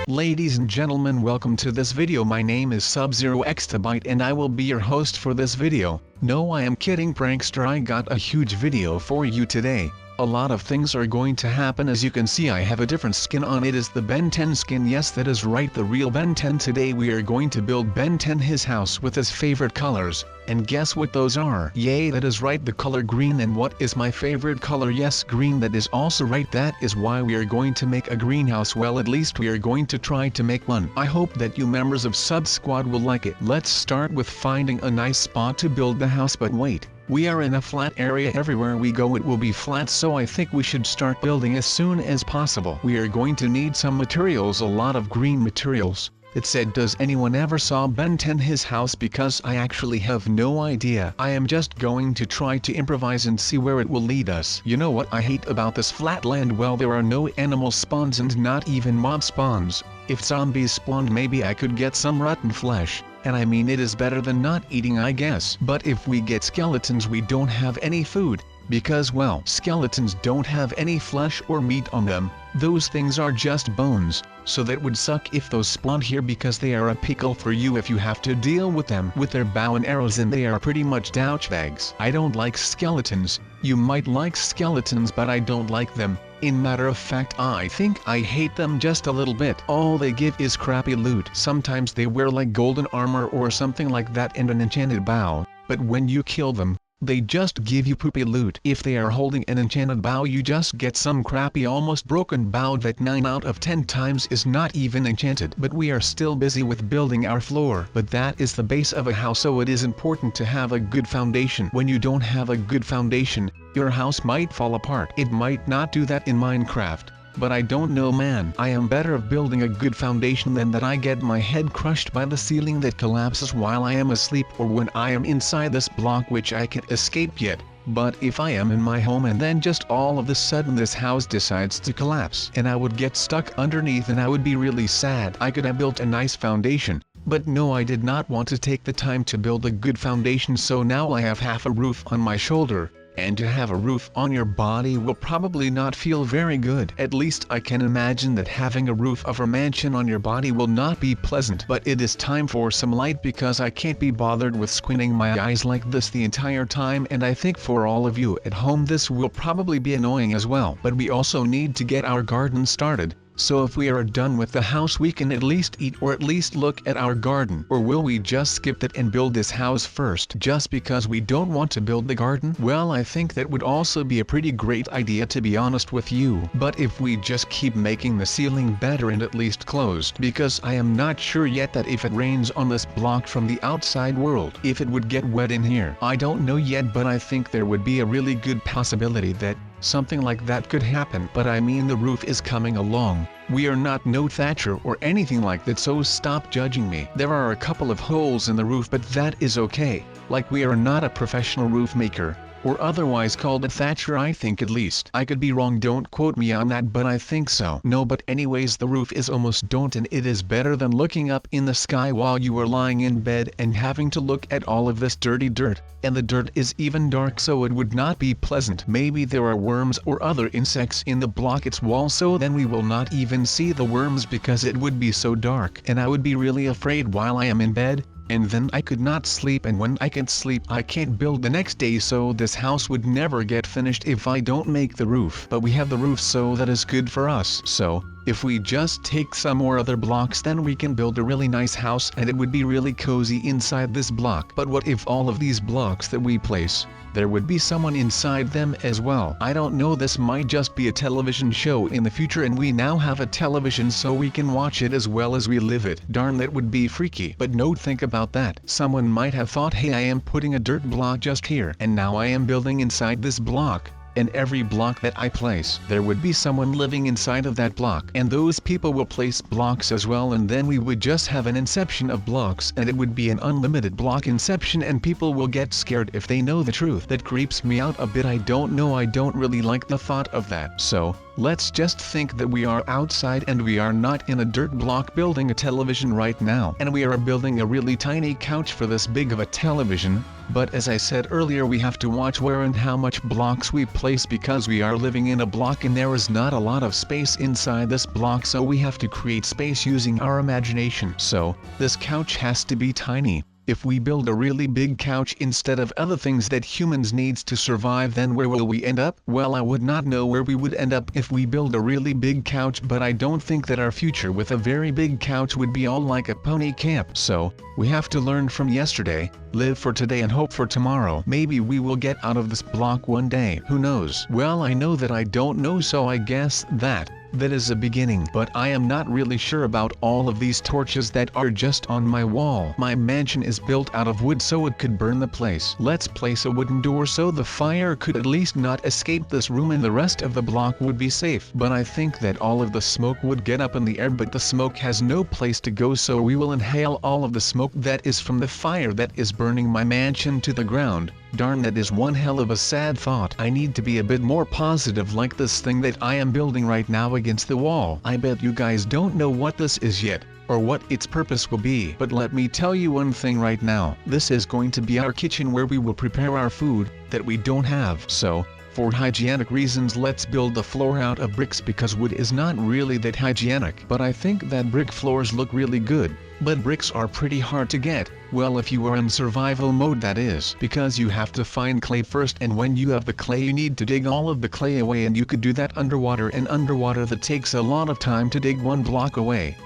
Ladies and gentlemen, welcome to this video. My name is Sub-Zero Exabyte and I will be your host for this video. No, I am kidding, prankster. I got a huge video for you today. A lot of things are going to happen. As you can see, I have a different skin on. It is the Ben 10 skin. Yes, that is right, the real Ben 10. Today we are going to build Ben 10 his house with his favorite colors. And guess what those are? Yay, that is right, the color green. And what is my favorite color? Yes, green. That is also right. That is why we are going to make a greenhouse. Well, at least we are going to try to make one. I hope that you members of Sub Squad will like it. Let's start with finding a nice spot to build the house. But wait, we are in a flat area. Everywhere we go it will be flat, so I think we should start building as soon as possible. We are going to need some materials, a lot of green materials. It said, does anyone ever saw Ben 10 his house? Because I actually have no idea. I am just going to try to improvise and see where it will lead us. You know what I hate about this flat land? Well, there are no animal spawns and not even mob spawns. If zombies spawned, maybe I could get some rotten flesh. And I mean, it is better than not eating, I guess. But if we get skeletons, we don't have any food. Because, well, skeletons don't have any flesh or meat on them. Those things are just bones. So that would suck if those spawned here, because they are a pickle for you if you have to deal with them with their bow and arrows, and they are pretty much douchebags. I don't like skeletons. You might like skeletons, but I don't like them. In matter of fact, I think I hate them just a little bit. All they give is crappy loot. Sometimes they wear like golden armor or something like that and an enchanted bow, but when you kill them, they just give you poopy loot. If they are holding an enchanted bow, you just get some crappy almost broken bow that 9 out of 10 times is not even enchanted. But we are still busy with building our floor. But that is the base of a house, so it is important to have a good foundation. When you don't have a good foundation, your house might fall apart. It might not do that in Minecraft. But I don't know, man. I am better of building a good foundation than that I get my head crushed by the ceiling that collapses while I am asleep, or when I am inside this block which I can't escape yet. But if I am in my home and then just all of a sudden this house decides to collapse and I would get stuck underneath, and I would be really sad. I could have built a nice foundation. But no, I did not want to take the time to build a good foundation, so now I have half a roof on my shoulder. And to have a roof on your body will probably not feel very good. At least I can imagine that having a roof of a mansion on your body will not be pleasant. But it is time for some light, because I can't be bothered with squinting my eyes like this the entire time, and I think for all of you at home this will probably be annoying as well. But we also need to get our garden started. So if we are done with the house, we can at least eat, or at least look at our garden. Or will we just skip that and build this house first just because we don't want to build the garden? Well, I think that would also be a pretty great idea, to be honest with you. But if we just keep making the ceiling better and at least closed, because I am not sure yet that if it rains on this block from the outside world, if it would get wet in here. I don't know yet, but I think there would be a really good possibility that something like that could happen. But I mean, the roof is coming along. We are not no Thatcher or anything like that, so stop judging me. There are a couple of holes in the roof, but that is okay. Like, we are not a professional roof maker, or otherwise called a Thatcher, I think. At least I could be wrong, don't quote me on that, but I think so. No, but anyways, the roof is almost done, and it is better than looking up in the sky while you are lying in bed and having to look at all of this dirty dirt. And the dirt is even dark, so it would not be pleasant. Maybe there are worms or other insects in the block its wall, so then we will not even see the worms because it would be so dark, and I would be really afraid while I am in bed. And then I could not sleep, and when I can't sleep I can't build the next day, so this house would never get finished if I don't make the roof. But we have the roof, so that is good for us. So if we just take some more other blocks, then we can build a really nice house, and it would be really cozy inside this block. But what if all of these blocks that we place, there would be someone inside them as well? I don't know, this might just be a television show in the future, and we now have a television so we can watch it as well as we live it. Darn, that would be freaky. But no, think about that. Someone might have thought, hey, I am putting a dirt block just here, and now I am building inside this block. And every block that I place, there would be someone living inside of that block, and those people will place blocks as well, and then we would just have an inception of blocks, and it would be an unlimited block inception, and people will get scared if they know the truth. That creeps me out a bit. I don't know, I don't really like the thought of that. So Let's just think that we are outside and we are not in a dirt block building a television right now, and we are building a really tiny couch for this big of a television. But as I said earlier, we have to watch where and how much blocks we place, because we are living in a block and there is not a lot of space inside this block, so we have to create space using our imagination. So, this couch has to be tiny. If we build a really big couch instead of other things that humans needs to survive, then where will we end up? Well, I would not know where we would end up if we build a really big couch, but I don't think that our future with a very big couch would be all like a pony camp. So, we have to learn from yesterday, live for today and hope for tomorrow. Maybe we will get out of this block one day, who knows? Well, I know that I don't know, so I guess that is a beginning. But I am not really sure about all of these torches that are just on my wall. My mansion is built out of wood, so it could burn the place. Let's place a wooden door so the fire could at least not escape this room and the rest of the block would be safe. But I think that all of the smoke would get up in the air, but the smoke has no place to go, so we will inhale all of the smoke that is from the fire that is burning my mansion to the ground. Darn, that is one hell of a sad thought. I need to be a bit more positive, like this thing that I am building right now against the wall. I bet you guys don't know what this is yet, or what its purpose will be. But let me tell you one thing right now. This is going to be our kitchen where we will prepare our food that we don't have. So, for hygienic reasons, let's build the floor out of bricks, because wood is not really that hygienic. But I think that brick floors look really good. But bricks are pretty hard to get, well, if you are in survival mode, that is, because you have to find clay first, and when you have the clay you need to dig all of the clay away, and you could do that underwater, and underwater that takes a lot of time to dig one block away.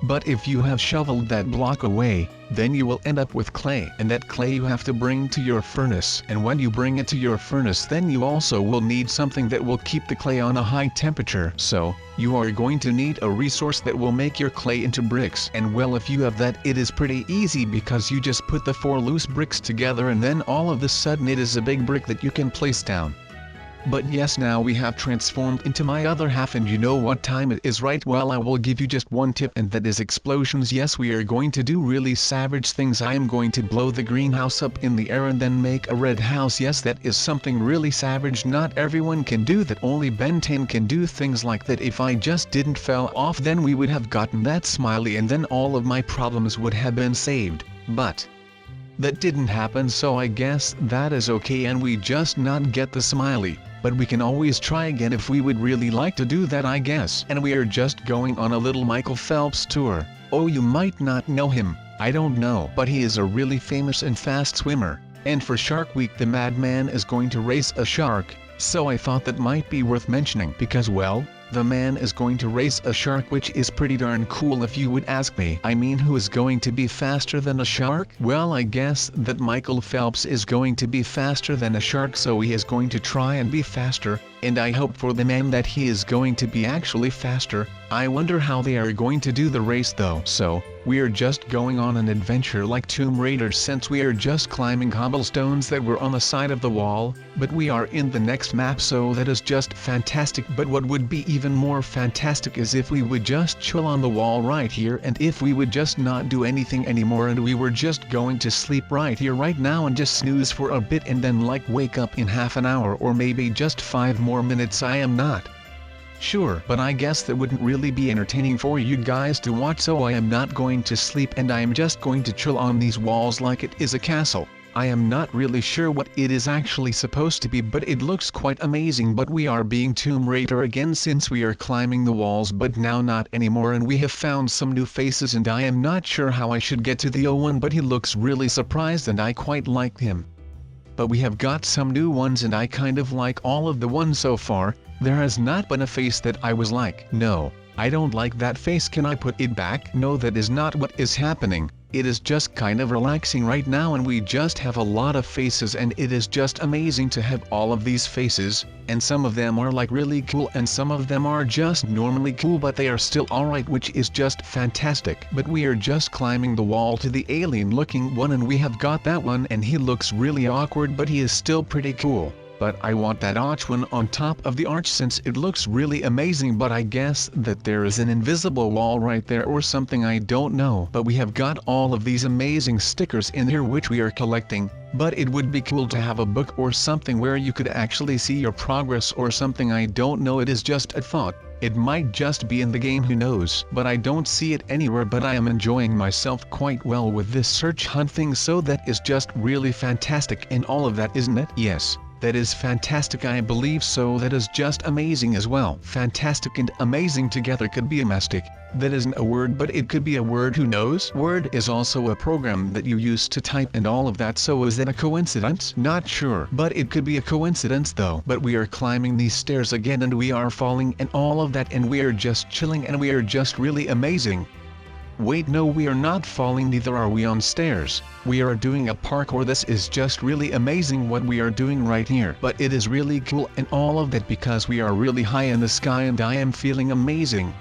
But if you have shoveled that block away, then you will end up with clay, and that clay you have to bring to your furnace, and when you bring it to your furnace, then you also will need something that will keep the clay on a high temperature. So, you are going to need a resource that will make your clay into bricks, and well, if you have that, it is pretty easy, because you just put the 4 loose bricks together and then all of a sudden it is a big brick that you can place down. But yes, now we have transformed into my other half, and you know what time it is, right? Well, I will give you just one tip, and that is explosions. Yes, we are going to do really savage things. I am going to blow the greenhouse up in the air and then make a red house. Yes, that is something really savage. Not everyone can do that. Only Ben 10 can do things like that. If I just didn't fell off, then we would have gotten that smiley, and then all of my problems would have been saved. But that didn't happen, so I guess that is okay, and we just not get the smiley. But we can always try again if we would really like to do that, I guess. And we are just going on a little Michael Phelps tour. Oh, you might not know him, I don't know, but he is a really famous and fast swimmer. And for Shark Week, the madman is going to race a shark, so I thought that might be worth mentioning, because well, the man is going to race a shark, which is pretty darn cool if you would ask me. I mean, who is going to be faster than a shark? Well, I guess that Michael Phelps is going to be faster than a shark, so he is going to try and be faster, and I hope for the man that he is going to be actually faster. I wonder how they are going to do the race though. So, we are just going on an adventure like Tomb Raider, since we are just climbing cobblestones that were on the side of the wall, but we are in the next map, so that is just fantastic. But what would be even more fantastic is if we would just chill on the wall right here, and if we would just not do anything anymore, and we were just going to sleep right here right now and just snooze for a bit and then like wake up in half an hour or maybe just 5 more minutes. I am not sure, but I guess that wouldn't really be entertaining for you guys to watch, so I am not going to sleep and I am just going to chill on these walls like it is a castle. I am not really sure what it is actually supposed to be, but it looks quite amazing. But we are being Tomb Raider again, since we are climbing the walls, but now not anymore, and we have found some new faces, and I am not sure how I should get to the old one, but he looks really surprised and I quite like him. But we have got some new ones and I kind of like all of the ones so far. There has not been a face that I was like, no, I don't like that face, can I put it back? No, that is not what is happening. It is just kind of relaxing right now, and we just have a lot of faces, and it is just amazing to have all of these faces, and some of them are like really cool and some of them are just normally cool, but they are still alright, which is just fantastic. But we are just climbing the wall to the alien looking one, and we have got that one, and he looks really awkward, but he is still pretty cool. but I want that arch one on top of the arch since it looks really amazing, but I guess that there is an invisible wall right there or something, I don't know. But we have got all of these amazing stickers in here which we are collecting, but it would be cool to have a book or something where you could actually see your progress or something, I don't know, it is just a thought. It might just be in the game, who knows, but I don't see it anywhere. But I am enjoying myself quite well with this search hunt thing, so that is just really fantastic and all of that, isn't it? Yes, that is fantastic, I believe so. That is just amazing as well. Fantastic and amazing together could be a mistake. That isn't a word, but it could be a word, who knows? Word is also a program that you use to type and all of that, so is that a coincidence? Not sure, but it could be a coincidence though. But we are climbing these stairs again and we are falling and all of that, and we are just chilling and we are just really amazing. Wait, no, we are not falling, neither are we on stairs. We are doing a parkour. This is just really amazing what we are doing right here. But it is really cool and all of that because we are really high in the sky and I am feeling amazing.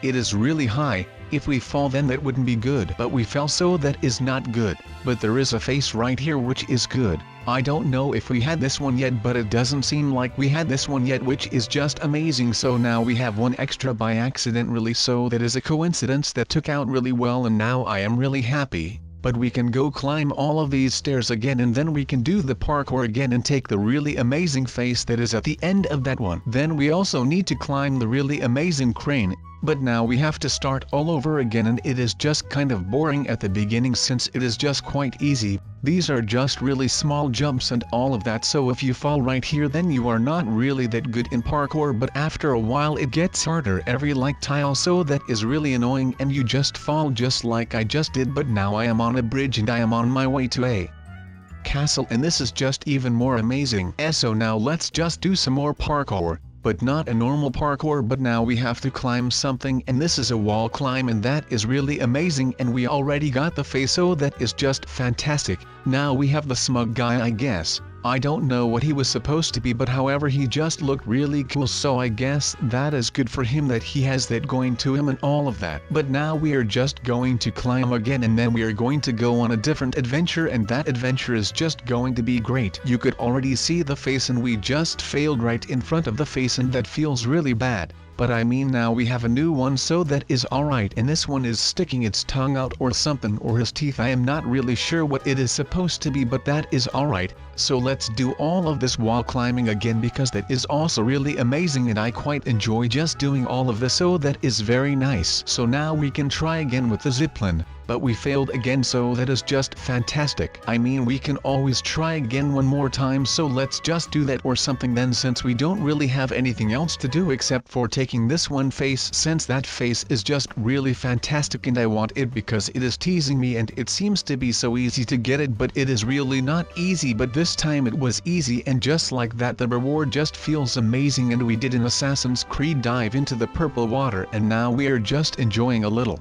It is really high. If we fall then that wouldn't be good, but we fell, so that is not good. But there is a face right here which is good. I don't know if we had this one yet, but it doesn't seem like we had this one yet, which is just amazing. So now we have one extra by accident, really, so that is a coincidence that took out really well, and now I am really happy. But we can go climb all of these stairs again and then we can do the parkour again and take the really amazing face that is at the end of that one. Then we also need to climb the really amazing crane. But now we have to start all over again, and it is just kind of boring at the beginning since it is just quite easy. These are just really small jumps and all of that, so if you fall right here then you are not really that good in parkour, but after a while it gets harder every like tile, so that is really annoying and you just fall just like I just did. But now I am on a bridge and I am on my way to a castle, and this is just even more amazing. So now let's just do some more parkour. But not a normal parkour, but now we have to climb something, and this is a wall climb, and that is really amazing, and we already got the face, so that is just fantastic. Now we have the smug guy, I guess. I don't know what he was supposed to be, but however he just looked really cool, so I guess that is good for him that he has that going to him and all of that. But now we are just going to climb again, and then we are going to go on a different adventure, and that adventure is just going to be great. You could already see the face and we just failed right in front of the face, and that feels really bad. But I mean, now we have a new one, so that is alright, and this one is sticking its tongue out or something, or his teeth, I am not really sure what it is supposed to be, but that is alright. So let's do all of this while climbing again, because that is also really amazing and I quite enjoy just doing all of this, so that is very nice. So now we can try again with the zipline, but we failed again, so that is just fantastic. I mean, we can always try again one more time, so let's just do that or something then, since we don't really have anything else to do except for taking this one face, since that face is just really fantastic and I want it because it is teasing me and it seems to be so easy to get it, but it is really not easy. But this time it was easy, and just like that the reward just feels amazing, and we did an Assassin's Creed dive into the purple water, and now we are just enjoying a little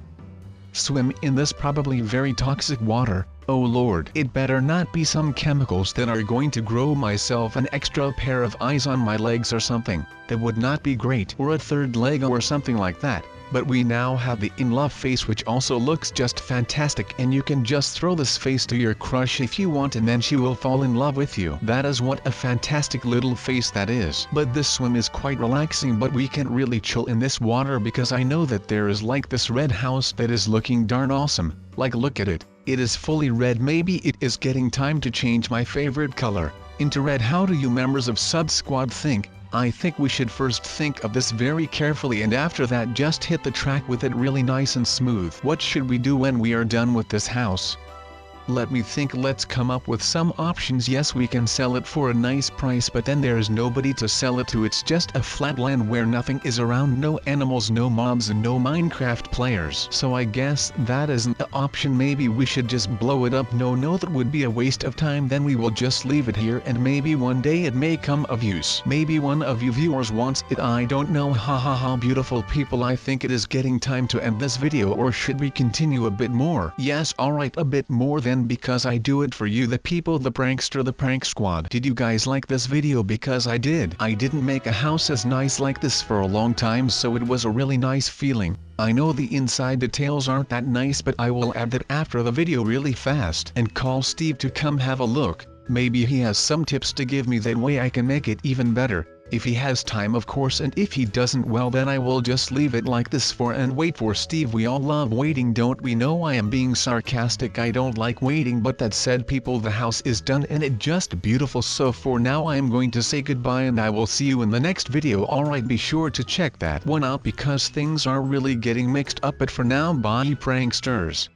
swim in this probably very toxic water. Oh lord, it better not be some chemicals that are going to grow myself an extra pair of eyes on my legs or something. That would not be great, or a third leg or something like that. But we now have the in love face, which also looks just fantastic, and you can just throw this face to your crush if you want, and then she will fall in love with you. That is what a fantastic little face that is. But this swim is quite relaxing, but we can't really chill in this water because I know that there is like this red house that is looking darn awesome. Like, look at it. It is fully red. Maybe it is getting time to change my favorite color into red. How do you members of Sub Squad think? I think we should first think of this very carefully, and after that just hit the track with it really nice and smooth. What should we do when we are done with this house? Let me think. Let's come up with some options. Yes, we can sell it for a nice price, but then there is nobody to sell it to. It's just a flat land where nothing is around, no animals, no mobs, and no Minecraft players. So I guess that isn't an option. Maybe we should just blow it up. No, that would be a waste of time. Then we will just leave it here, and maybe one day it may come of use. Maybe one of you viewers wants it. I don't know. Ha, beautiful people, I think it is getting time to end this video, or should we continue a bit more? Yes, alright, a bit more then, because I do it for you, the people, the prankster, the prank squad. Did you guys like this video? Because I did. I didn't make a house as nice like this for a long time, so it was a really nice feeling. I know the inside details aren't that nice, but I will add that after the video really fast and call Steve to come have a look. Maybe he has some tips to give me, that way I can make it even better. If he has time, of course, and if he doesn't, well then I will just leave it like this and wait for Steve. We all love waiting, don't we? No, I am being sarcastic. I don't like waiting, but that said, people, the house is done and it just beautiful. So for now I am going to say goodbye and I will see you in the next video. Alright, be sure to check that one out because things are really getting mixed up, but for now, bye pranksters.